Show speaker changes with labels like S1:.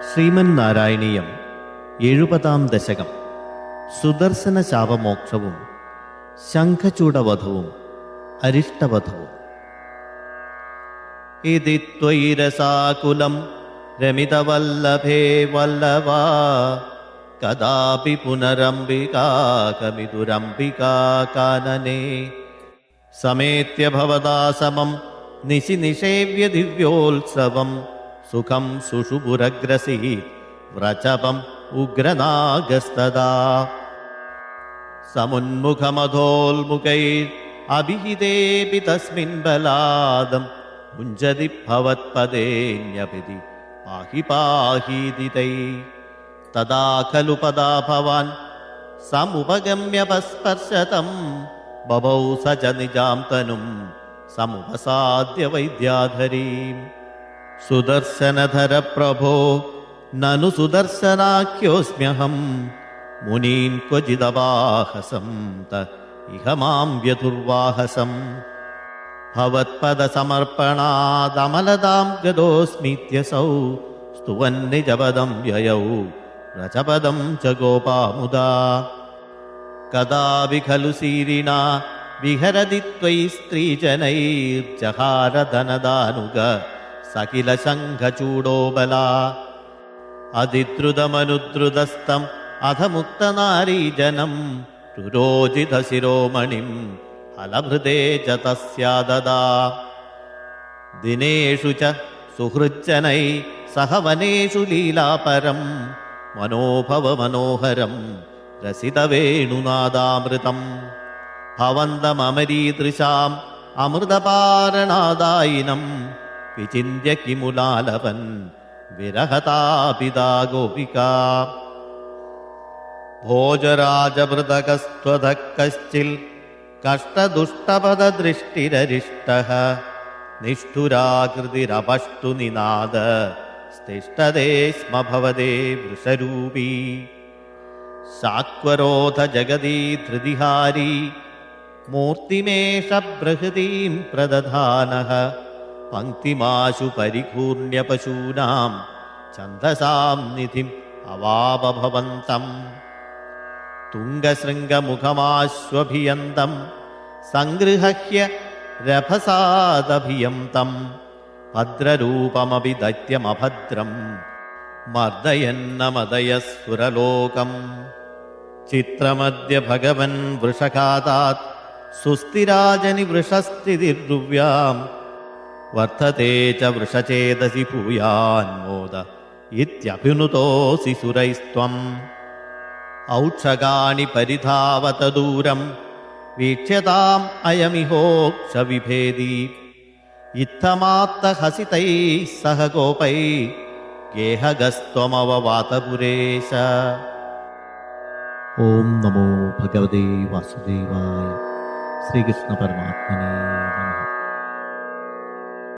S1: ശ്രീമൻ നാരായണീയം 70-ാം ദശകം. സുദർശന ശാപമോക്ഷവും ശംഖചൂഡവധവും അരിഷ്ടവധവും. ഇതി ത്വയിരസാകുലം രമിതവല്ലഭേ വല്ലവാ കദാപി പുനരംബികാകമിതുരംബികാ കാനനേ സമേത്യ ഭവദാ സമം നിശി നിഷേവ്യ ദിവ്യോത്സവം സുഖം സുഷുപുരഗ്രസീ വ്രജപം ഉഗ്രനാഗസ്തദാ സമുന്മുഖമധോൽമുഖൈർ അഭിഹിതേപി തസ്മിൻ ബലാദം മുഞ്ചതി ഭവത്പദേന്യപിതി പാഹി പാഹീതിതൈ തദാ ഖലു പദാ ഭവാൻ സമുപഗമ്യപസ്പർശതം ബഭൗ സ ച നിജാം തനും സമുപസാദ്യ വൈദ്യാധരീം. സുദർശനധര പ്രഭോ നനു സുദർശനാഖ്യോസ്മ്യഹം മുനീൻ ക്വചിദവാഹസം ത ഇഹ മാം വ്യധുർവാഹസം ഭവത്പദസമർപ്പണാദമലതാം ഗതോസ്മീത്യസൗ സ്തുവൻ നിജപദം വ്യയൗ വ്രജപദം ച ഗോപാമുദാ കദാപി ഖലു സീരിണാ വിഹരതി ത്വയി സ്ത്രീജനൈർജഹാരധനദാനുഗ സകില ശംഖചൂഡോബലാ അതിദ്രുതമനുദ്രുതസ്തം അധ മുക്തനാരീജനം രുരോജിത ശിരോമണിം ഫലഭൃതേ ച തസ്യാദദാ ദിനേഷു ച സുഹൃജ്ജനൈ സഹ വനേഷു ലീലാപരം മനോഭവ മനോഹരം രസിതവേണുനാദാമൃതം ഭവന്തമരീദൃശാം അമൃതപാരണാദായിനം വിചിന്യ കിമുലാലപൻ വിരഹതാപിതാ ഗോപികാ ഭോജരാജമൃതകസ്ത്വത കശ്ചിൽ കഷ്ടദുഷ്ടപദദൃഷ്ടിരരിഷ്ടഃ നിഷ്ഠുരാകൃതിരപഷ്ടു നിനാദ സ്തിഷ്ഠതേ സ്മ ഭവതേ വൃഷരൂപീ സാക്വരോധ ജഗദീ ധൃതിഹാരീ മൂർത്തിമേഷ ബൃഹതീം പ്രദധാനഃ പങ്ക്തിമാശു പരികൂർണ്യ പശൂനാം ഛന്ദസാം നിധിം അവാപ ഭവന്തം തുംഗശൃംഗമുഖമാശ്വഭിയന്തം സംഗൃഹ്യ രഭസാദഭിയന്തം ഭദ്രരൂപമപി ദൈത്യമഭദ്രം മർദയന്നമദയസുരലോകം ചിത്രമദ്യ ഭഗവൻ വൃഷഘാതാത് സുസ്ഥിരാജനി വൃഷസ്ഥിതിർദ്രുവ്യാം വർദ്ധത്തെ ച വൃഷചേതസി ഭൂയാന്മോദ ഇത്യഭിനുതോസി സുരൈസ്ത്വം ഔക്ഷകാണി പരിധാവത ദൂരം വീക്ഷ്യതാം അയമിഹോക്ഷ വിഭേദി ഇത്തമാത്ത ഹസിതൈ സഹ ഗോപൈ ഗേഹഗസ്ത്വമവവാതപുരേശ.
S2: ഓം നമോ ഭഗവതേ വാസുദേവായ. ശ്രീകൃഷ്ണ പരമാത്മനേ നമഃ.